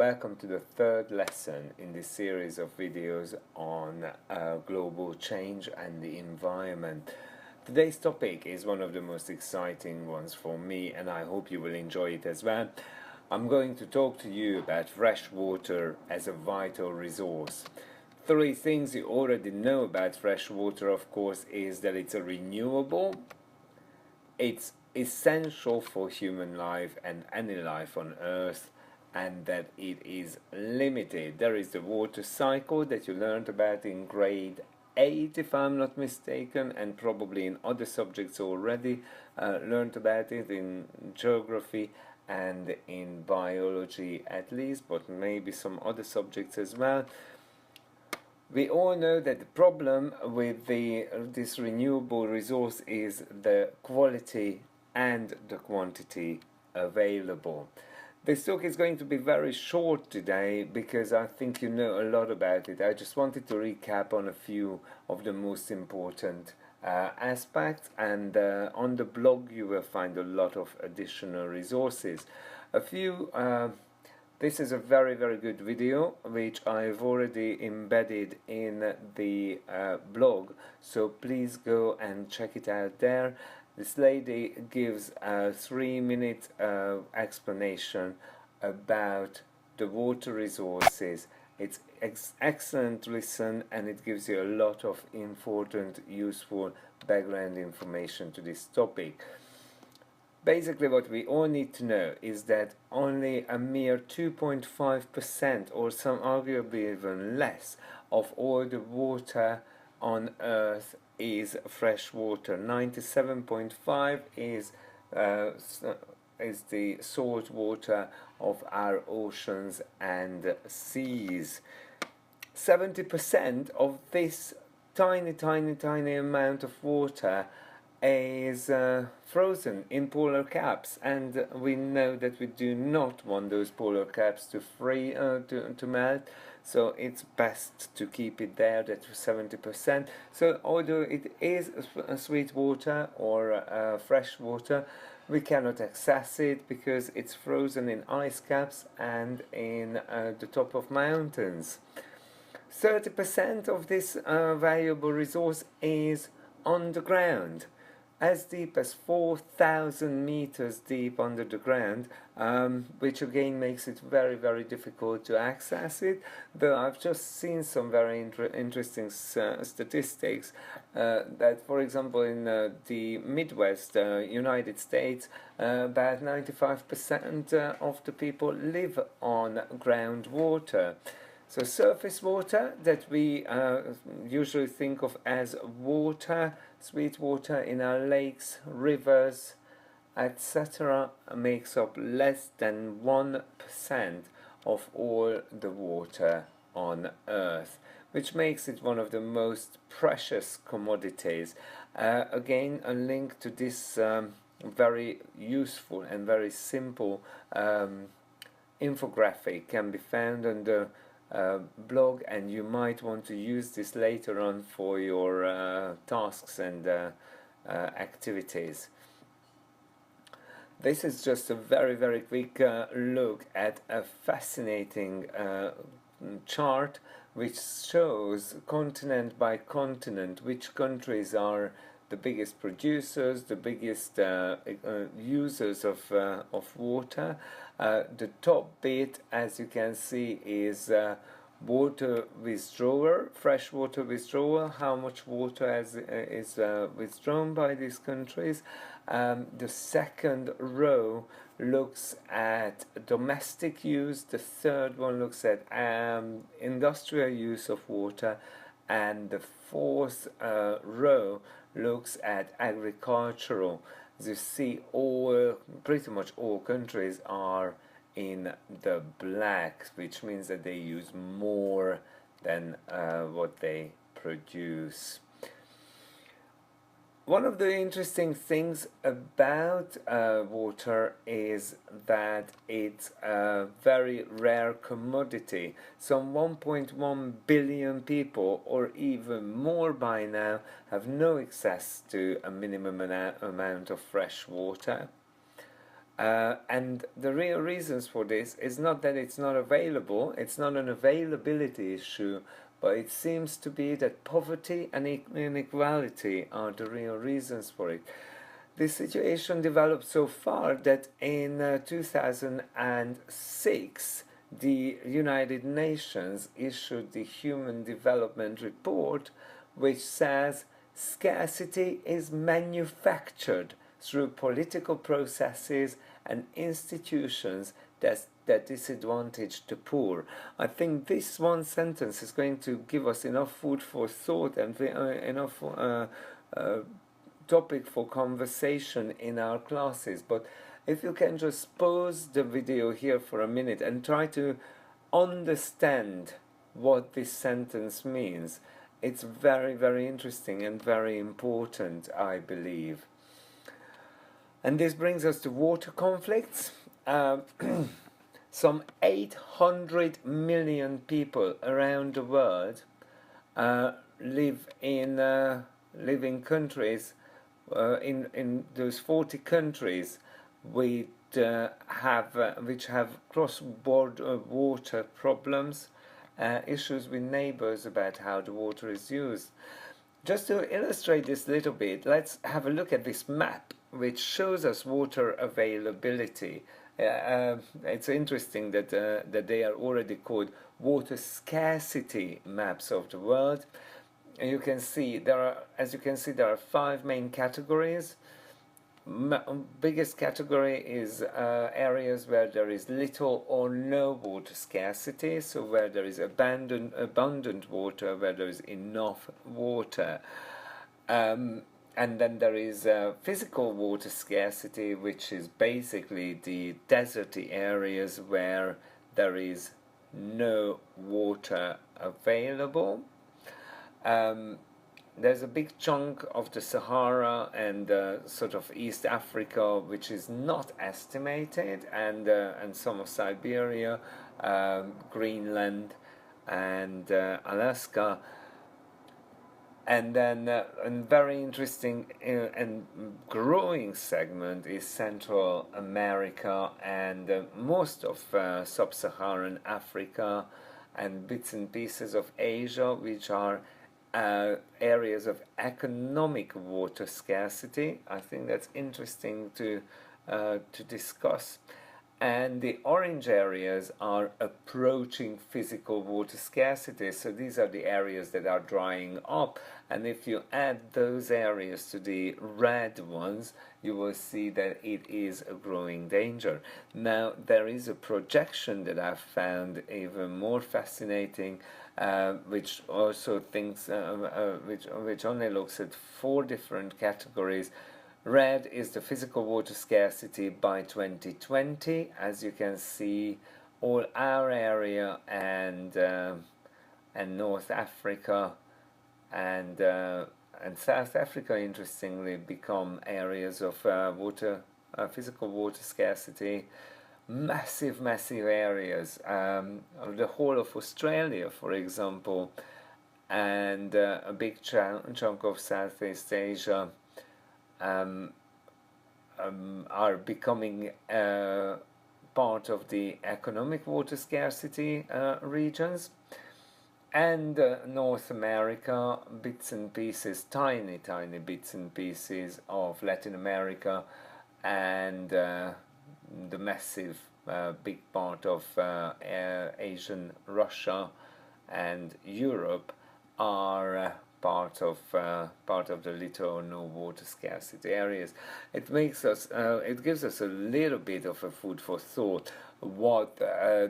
Welcome to the third lesson in this series of videos on global change and the environment. Today's topic is one of the most exciting ones for me, and I hope you will enjoy it as well. I'm going to talk to you about fresh water as a vital resource. Three things you already know about fresh water, of course, is that it's a renewable, it's essential for human life and any life on Earth, and that it is limited. There is the water cycle that you learned about in grade 8, if I'm not mistaken, and probably in other subjects already learned about it in geography and in biology at least, but maybe some other subjects as well. We all know that the problem with this renewable resource is the quality and the quantity available. This talk is going to be very short today because I think you know a lot about it. I just wanted to recap on a few of the most important aspects, and on the blog you will find a lot of additional resources. This is a very good video which I've already embedded in the blog, so please go and check it out there. This lady gives a 3-minute explanation about the water resources. It's excellent listen, and it gives you a lot of important, useful background information to this topic. Basically, what we all need to know is that only a mere 2.5%, or some arguably even less, of all the water on Earth is fresh water. 97.5 is the salt water of our oceans and seas. 70% of this tiny amount of water is frozen in polar caps, and we know that we do not want those polar caps to melt, so it's best to keep it there at 70%. So although it is sweet water or fresh water, we cannot access it because it's frozen in ice caps and in the top of mountains. 30% of this valuable resource is underground, as deep as 4,000 meters deep under the ground, which again makes it very difficult to access it. Though I've just seen some very interesting statistics that, for example, in the Midwest United States, about 95% of the people live on groundwater. So surface water that we usually think of as water, sweet water in our lakes, rivers, etc., makes up less than 1% of all the water on Earth, which makes it one of the most precious commodities. Again, a link to this very useful and very simple infographic can be found on the blog, and you might want to use this later on for your tasks and activities. This is just a very quick look at a fascinating chart which shows continent by continent which countries are the biggest producers, the biggest users of water. The top bit, as you can see, is water withdrawal, fresh water withdrawal, how much water is withdrawn by these countries. The second row looks at domestic use, the third one looks at industrial use of water, and the fourth row looks at agricultural. As you see, pretty much all countries are in the black, which means that they use more than what they produce. One of the interesting things about water is that it's a very rare commodity. Some 1.1 billion people, or even more by now, have no access to a minimum amount of fresh water. And the real reasons for this is not that it's not available, it's not an availability issue, but it seems to be that poverty and inequality are the real reasons for it. This situation developed so far that in 2006, the United Nations issued the Human Development Report, which says scarcity is manufactured through political processes and institutions that disadvantage the poor. I think this one sentence is going to give us enough food for thought and enough topic for conversation in our classes. But if you can just pause the video here for a minute and try to understand what this sentence means, it's very, very interesting and very important, I believe. And this brings us to water conflicts. Some 800 million people around the world live in countries, in those 40 countries which have cross-border water problems, issues with neighbors about how the water is used. Just to illustrate this a little bit, let's have a look at this map which shows us water availability. It's interesting that they are already called water scarcity maps of the world. And you can see there are 5 main categories. Biggest category is areas where there is little or no water scarcity, so where there is abundant water, where there is enough water. And then there is physical water scarcity, which is basically the deserty areas where there is no water available. There's a big chunk of the Sahara and sort of East Africa which is not estimated, and some of Siberia, Greenland, and Alaska. And then a very interesting and growing segment is Central America and most of Sub-Saharan Africa and bits and pieces of Asia, which are areas of economic water scarcity. I think that's interesting to discuss. And the orange areas are approaching physical water scarcity. So these are the areas that are drying up. And if you add those areas to the red ones, you will see that it is a growing danger. Now, there is a projection that I've found even more fascinating, which also thinks, which only looks at 4 different categories. Red is the physical water scarcity by 2020. As you can see, all our area and North Africa and South Africa, interestingly, become areas of physical water scarcity. Massive areas. The whole of Australia, for example, and a big chunk of Southeast Asia are becoming part of the economic water scarcity regions. And North America, bits and pieces, tiny bits and pieces of Latin America, and the massive big part of Asian Russia and Europe are part of the little or no water scarcity areas. It gives us a little bit of a food for thought what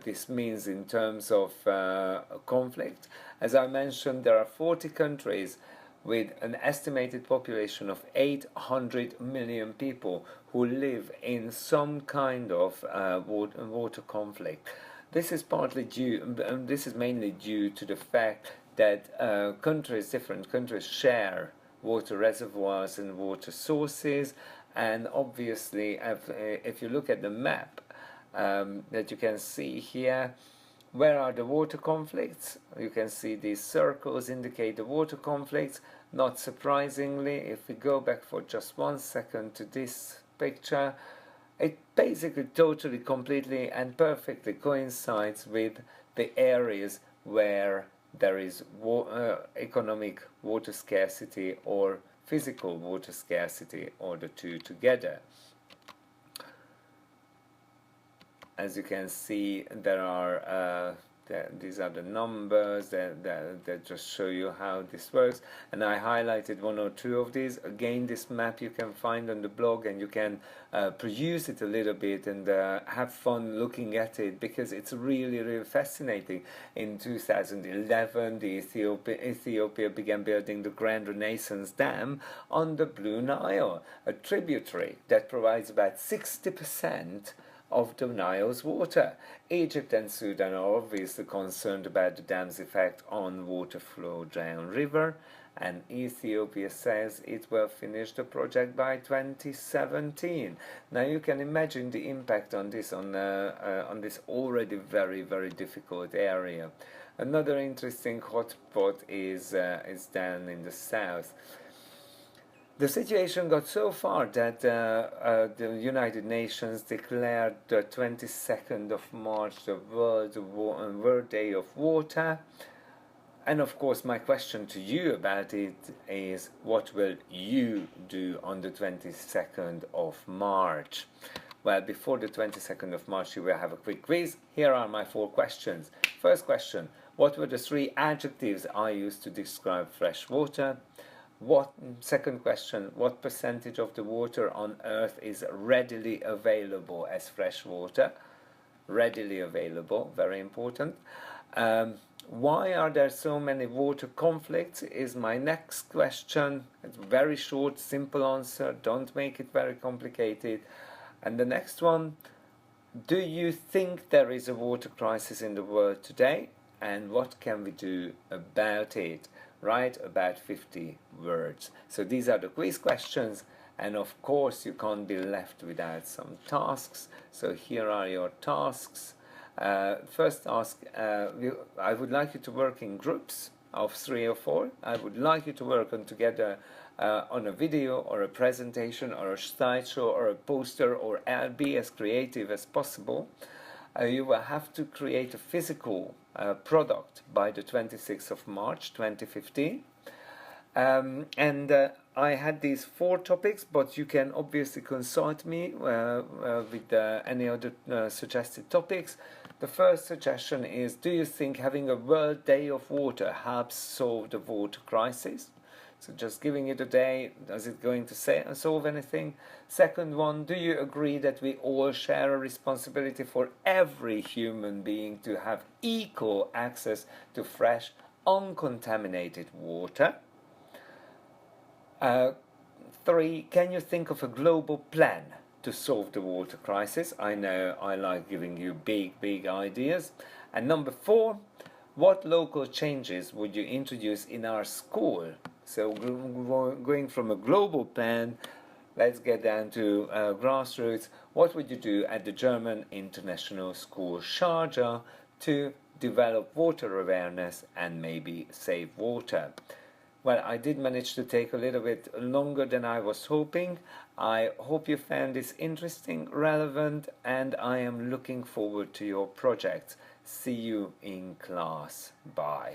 this means in terms of conflict. As I mentioned, there are 40 countries with an estimated population of 800 million people who live in some kind of water conflict. This is mainly due to the fact that different countries share water reservoirs and water sources, and obviously if you look at the map that you can see here, where are the water conflicts? You can see these circles indicate the water conflicts. Not surprisingly, if we go back for just 1 second to this picture, It basically totally, completely and perfectly coincides with the areas where there is economic water scarcity or physical water scarcity, or the two together. As you can see, there are these are the numbers that just show you how this works, and I highlighted one or two of these. Again, this map you can find on the blog, and you can peruse it a little bit and have fun looking at it, because it's really, really fascinating. In 2011, Ethiopia began building the Grand Renaissance Dam on the Blue Nile, a tributary that provides about 60% of the Nile's water. Egypt and Sudan are obviously concerned about the dam's effect on water flow downriver, and Ethiopia says it will finish the project by 2017. Now you can imagine the impact on this this already very, very difficult area. Another interesting hotspot is down in the south. The situation got so far that the United Nations declared the 22nd of March the World Day of Water. And of course, my question to you about it is, what will you do on the 22nd of March? Well, before the 22nd of March, you will have a quick quiz. Here are my 4 questions. First question: what were the 3 adjectives I used to describe fresh water? Second question: what percentage of the water on Earth is readily available as fresh water? Readily available, very important. Why are there so many water conflicts is my next question. It's very short, simple answer. Don't make it very complicated. And the next one: do you think there is a water crisis in the world today? And what can we do about it? Write about 50 words. So these are the quiz questions, and of course you can't be left without some tasks. So here are your tasks. First task, I would like you to work in groups of 3 or 4. I would like you to work together on a video or a presentation or a slideshow or a poster, or be as creative as possible. You will have to create a physical product by the 26th of March 2015. I had these 4 topics, but you can obviously consult me with any other suggested topics. The first suggestion is: do you think having a World Day of Water helps solve the water crisis? So just giving it a day, is it going to solve anything? Second one: do you agree that we all share a responsibility for every human being to have equal access to fresh, uncontaminated water? 3, can you think of a global plan to solve the water crisis? I know I like giving you big, big ideas. And number 4, what local changes would you introduce in our school? So going from a global plan, let's get down to grassroots. What would you do at the German International School Sharjah to develop water awareness and maybe save water? Well, I did manage to take a little bit longer than I was hoping. I hope you found this interesting, relevant, and I am looking forward to your projects. See you in class. Bye.